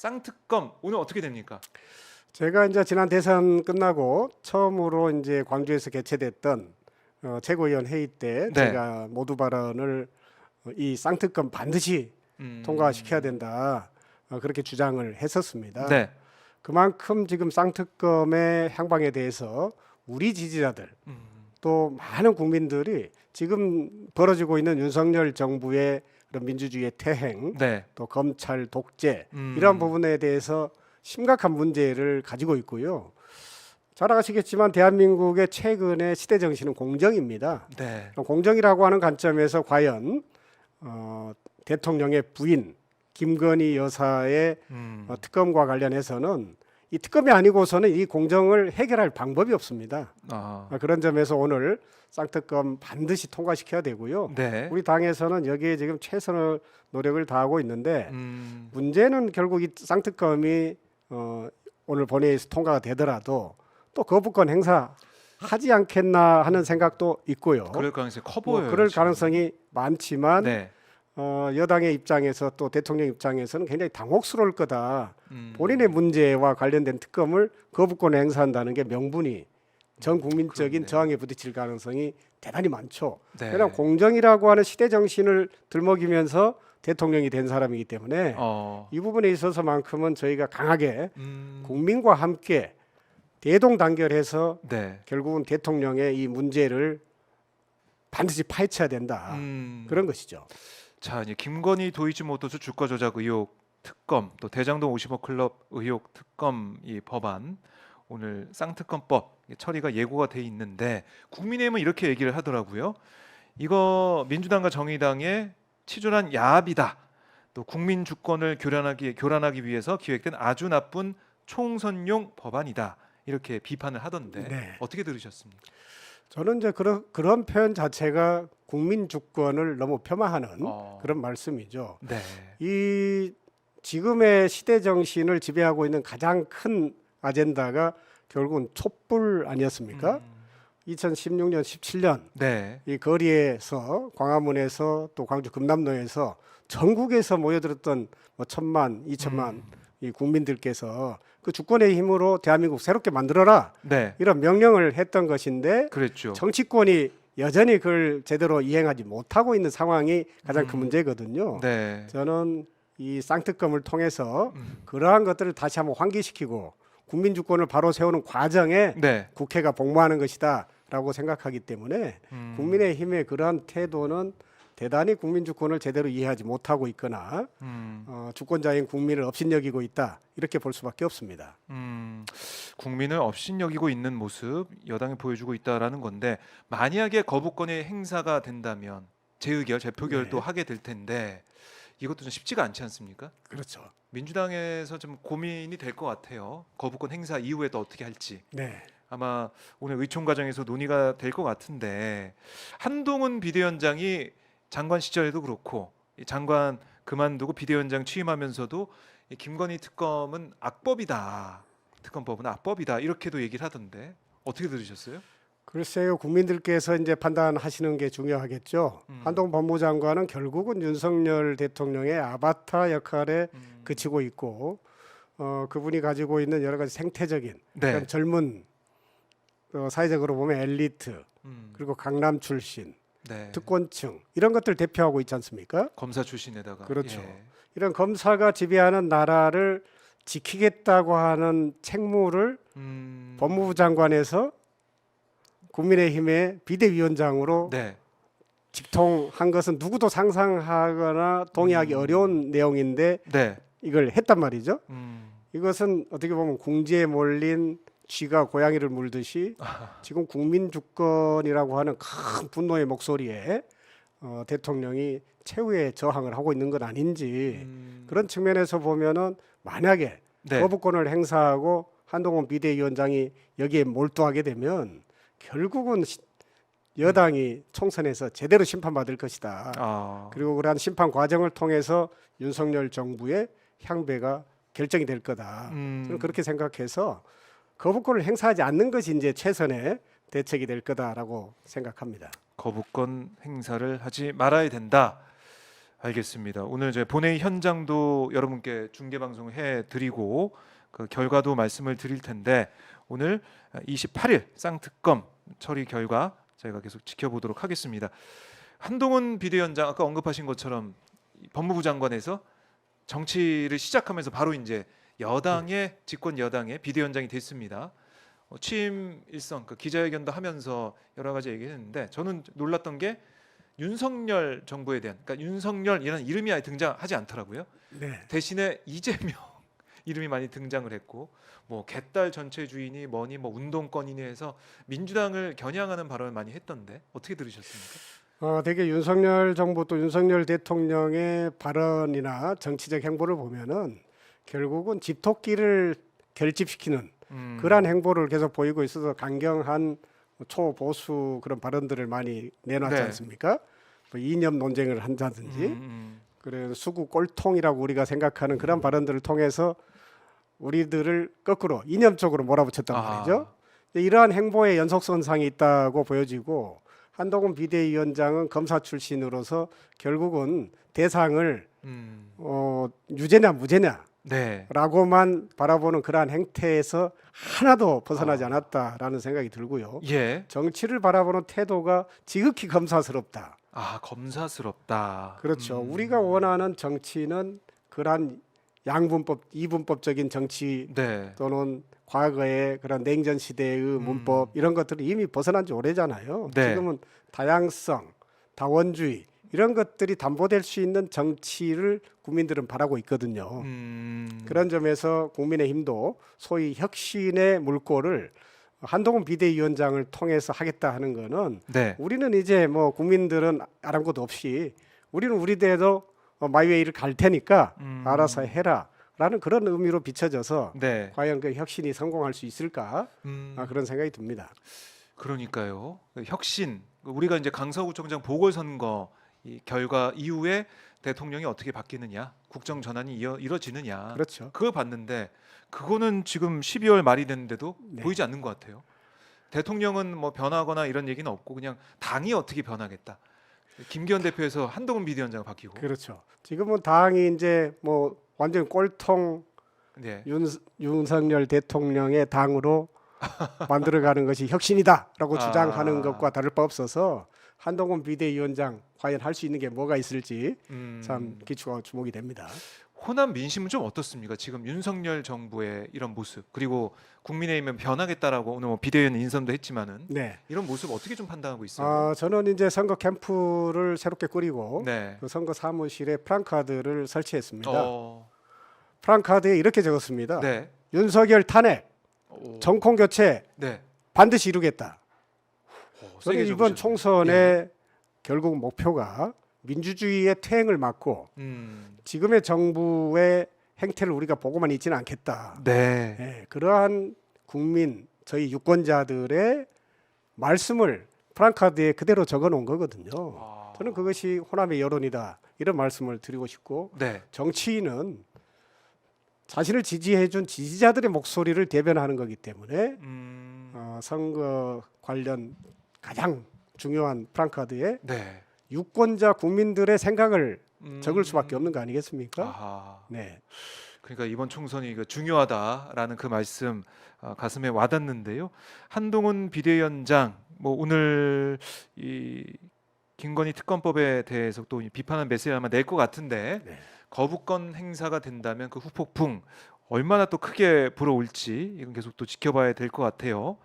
쌍특검 오늘 어떻게 됩니까? 제가 이제 지난 대선 끝나고 처음으로 이제 광주에서 개최됐던 최고위원 회의 때 네. 제가 모두 발언을 이 쌍특검 반드시 통과시켜야 된다 그렇게 주장을 했었습니다. 네. 그만큼 지금 쌍특검의 향방에 대해서 우리 지지자들 또 많은 국민들이 지금 벌어지고 있는 윤석열 정부의 그런 민주주의의 퇴행, 네. 또 검찰 독재 이런 부분에 대해서 심각한 문제를 가지고 있고요. 잘 아시겠지만 대한민국의 최근의 시대 정신은 공정입니다. 네. 공정이라고 하는 관점에서 과연 대통령의 부인 김건희 여사의 특검과 관련해서는 이 특검이 아니고서는 이 공정을 해결할 방법이 없습니다. 그런 점에서 오늘 쌍특검 반드시 통과시켜야 되고요. 네. 우리 당에서는 여기에 지금 최선의 노력을 다하고 있는데 문제는 결국 이 쌍특검이 오늘 본회의에서 통과가 되더라도 또 거부권 행사하지 않겠나 하는 생각도 있고요. 그럴 가능성이 커 보여요. 그럴 지금. 가능성이 많지만 네. 여당의 입장에서 또 대통령 입장에서는 굉장히 당혹스러울 거다. 본인의 문제와 관련된 특검을 거부권 행사한다는 게 명분이 전 국민적인 그렇네요. 저항에 부딪힐 가능성이 대단히 많죠. 네. 왜냐하면 공정이라고 하는 시대 정신을 들먹이면서 대통령이 된 사람이기 때문에 이 부분에 있어서만큼은 저희가 강하게 국민과 함께 대동단결해서 네. 결국은 대통령의 이 문제를 반드시 파헤쳐야 된다. 그런 것이죠. 자, 이제 김건희 도이치모터스 주가 조작 의혹 특검, 또 대장동 50억 클럽 의혹 특검 이 법안 오늘 쌍특검법 처리가 예고가 돼 있는데 국민의힘은 이렇게 얘기를 하더라고요. 이거 민주당과 정의당의 치졸한 야합이다. 또 국민 주권을 교란하기 위해서 기획된 아주 나쁜 총선용 법안이다. 이렇게 비판을 하던데 네. 어떻게 들으셨습니까? 저는 이제 그런 표현 자체가 국민 주권을 너무 폄하하는 그런 말씀이죠. 네. 이 지금의 시대 정신을 지배하고 있는 가장 큰 아젠다가 결국은 촛불 아니었습니까? 2016년, 17년 네. 이 거리에서 광화문에서 또 광주 금남로에서 전국에서 모여들었던 뭐 1,000만, 2,000만 이 국민들께서 그 주권의 힘으로 대한민국 새롭게 만들어라 네. 이런 명령을 했던 것인데 그랬죠. 정치권이 여전히 그걸 제대로 이행하지 못하고 있는 상황이 가장 큰 문제거든요. 네. 저는 이 쌍특검을 통해서 그러한 것들을 다시 한번 환기시키고 국민 주권을 바로 세우는 과정에 네. 국회가 복무하는 것이다라고 생각하기 때문에 국민의힘의 그러한 태도는 대단히 국민 주권을 제대로 이해하지 못하고 있거나 주권자인 국민을 업신여기고 있다 이렇게 볼 수밖에 없습니다. 국민을 업신여기고 있는 모습 여당이 보여주고 있다라는 건데 만약에 거부권의 행사가 된다면 재의결, 재표결도 하게 될 텐데 이것도 좀 쉽지가 않지 않습니까? 그렇죠. 민주당에서 좀 고민이 될 것 같아요. 거부권 행사 이후에 또 어떻게 할지. 네. 아마 오늘 의총 과정에서 논의가 될 것 같은데 한동훈 비대위원장이 장관 시절에도 그렇고 이 장관 그만두고 비대위원장 취임하면서도 이 김건희 특검은 악법이다. 특검법은 악법이다. 이렇게도 얘기를 하던데 어떻게 들으셨어요? 글쎄요, 국민들께서 이제 판단하시는 게 중요하겠죠. 한동훈 법무장관은 결국은 윤석열 대통령의 아바타 역할에 그치고 있고, 그분이 가지고 있는 여러 가지 생태적인 네. 그런 젊은 사회적으로 보면 엘리트 그리고 강남 출신, 네. 특권층 이런 것들 대표하고 있지 않습니까? 검사 출신에다가 그렇죠. 예. 이런 검사가 지배하는 나라를 지키겠다고 하는 책무를 법무부 장관에서 국민의힘의 비대위원장으로 네. 직통한 것은 누구도 상상하거나 동의하기 어려운 내용인데 네. 이걸 했단 말이죠. 음. 이것은 어떻게 보면 궁지에 몰린 쥐가 고양이를 물듯이 지금 국민 주권이라고 하는 큰 분노의 목소리에 대통령이 최후의 저항을 하고 있는 건 아닌지 그런 측면에서 보면은 만약에 네. 거부권을 행사하고 한동훈 비대위원장이 여기에 몰두하게 되면 결국은 여당이 총선에서 제대로 심판받을 것이다. 그리고 그러한 심판 과정을 통해서 윤석열 정부의 향배가 결정이 될 거다. 저는 그렇게 생각해서 거부권을 행사하지 않는 것이 이제 최선의 대책이 될 거다라고 생각합니다. 거부권 행사를 하지 말아야 된다. 알겠습니다. 오늘 이제 본회의 현장도 여러분께 중계 방송해 드리고 그 결과도 말씀을 드릴 텐데 오늘 28일 쌍특검 처리 결과 저희가 계속 지켜보도록 하겠습니다. 한동훈 비대위원장 아까 언급하신 것처럼 법무부 장관에서 정치를 시작하면서 바로 이제 여당의 집권 여당의 비대위원장이 됐습니다. 취임 일성 그 기자회견도 하면서 여러 가지 얘기했는데 저는 놀랐던 게 윤석열 정부에 대한 그러니까 윤석열이라는 이름이 아예 등장하지 않더라고요. 네. 대신에 이재명 이름이 많이 등장을 했고 뭐 개딸 전체 주인이 뭐니 뭐 운동권이니 해서 민주당을 겨냥하는 발언을 많이 했던데 어떻게 들으셨습니까? 되게 윤석열 정부 또 윤석열 대통령의 발언이나 정치적 행보를 보면은 결국은 집토끼를 결집시키는 그러한 행보를 계속 보이고 있어서 강경한 초보수 그런 발언들을 많이 내놨지 네. 않습니까? 뭐 이념 논쟁을 한다든지 그래서 수구 꼴통이라고 우리가 생각하는 그런 발언들을 통해서 우리들을 거꾸로 이념적으로 몰아붙였단 말이죠. 이러한 행보의 연속선상이 있다고 보여지고 한동훈 비대위원장은 검사 출신으로서 결국은 대상을 유죄냐 무죄냐 네. 라고만 바라보는 그러한 행태에서 하나도 벗어나지 않았다라는 생각이 들고요. 예. 정치를 바라보는 태도가 지극히 검사스럽다. 검사스럽다. 그렇죠. 우리가 원하는 정치는 그러한 양분법, 이분법적인 정치 네. 또는 과거의 그런 냉전 시대의 문법 이런 것들이 이미 벗어난 지 오래잖아요. 네. 지금은 다양성, 다원주의 이런 것들이 담보될 수 있는 정치를 국민들은 바라고 있거든요. 그런 점에서 국민의힘도 소위 혁신의 물꼬를 한동훈 비대위원장을 통해서 하겠다 하는 거는 네. 우리는 이제 뭐 국민들은 아랑곳 없이 우리는 우리대로 마이웨이를 갈 테니까 알아서 해라라는 그런 의미로 비춰져서 네. 과연 그 혁신이 성공할 수 있을까 그런 생각이 듭니다. 그러니까요. 그 혁신 우리가 이제 강서구청장 보궐선거 이 결과 이후에 대통령이 어떻게 바뀌느냐, 국정 전환이 이뤄지느냐, 그렇죠. 그걸 봤는데 그거는 지금 12월 말이 됐는데도 네. 보이지 않는 것 같아요. 대통령은 뭐 변하거나 이런 얘기는 없고 그냥 당이 어떻게 변하겠다. 김기현 대표에서 한동훈 비대위원장 바뀌고. 그렇죠. 지금은 당이 이제 뭐 완전 꼴통 네. 윤석열 대통령의 당으로 만들어가는 것이 혁신이다라고 주장하는 것과 다를 바 없어서 한동훈 비대위원장 과연 할 수 있는 게 뭐가 있을지 참 기초가 주목이 됩니다. 호남 민심은 좀 어떻습니까? 지금 윤석열 정부의 이런 모습 그리고 국민의힘은 변하겠다라고 오늘 뭐 비대위원 인선도 했지만은 네. 이런 모습 어떻게 좀 판단하고 있어요? 저는 이제 선거 캠프를 새롭게 꾸리고 네. 그 선거 사무실에 플랜카드를 설치했습니다. 어, 플랜카드에 이렇게 적었습니다. 네. 윤석열 탄핵, 오, 정권 교체 네. 반드시 이루겠다. 세게 저는 이번 적으셨네요. 총선의 예. 결국 목표가 민주주의의 퇴행을 막고 음, 지금의 정부의 행태를 우리가 보고만 있지는 않겠다. 네. 예, 그러한 국민, 저희 유권자들의 말씀을 플랜카드에 그대로 적어놓은 거거든요. 아, 저는 그것이 호남의 여론이다 이런 말씀을 드리고 싶고 네. 정치인은 자신을 지지해준 지지자들의 목소리를 대변하는 거기 때문에 선거 관련 가장 중요한 플랜카드에 네. 유권자 국민들의 생각을 적을 수밖에 없는 거 아니겠습니까? 아하. 네, 그러니까 이번 총선이 중요하다라는 그 말씀 가슴에 와닿는데요. 한동훈 비대위원장 뭐 오늘 이 김건희 특검법에 대해서 또 비판한 메시지를 아마 낼 것 같은데 네. 거부권 행사가 된다면 그 후폭풍 얼마나 또 크게 불어올지 이건 계속 또 지켜봐야 될 것 같아요.